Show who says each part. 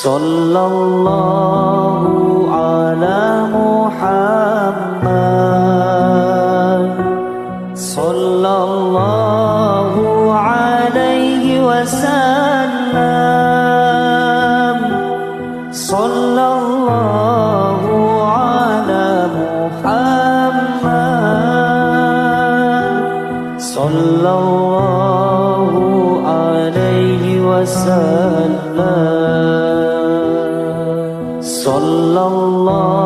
Speaker 1: sallallahu ala Muhammad, sallallahu alaihi wasallam, sallallahu ala Muhammad, sallallahu alaihi wasallam, sallallahu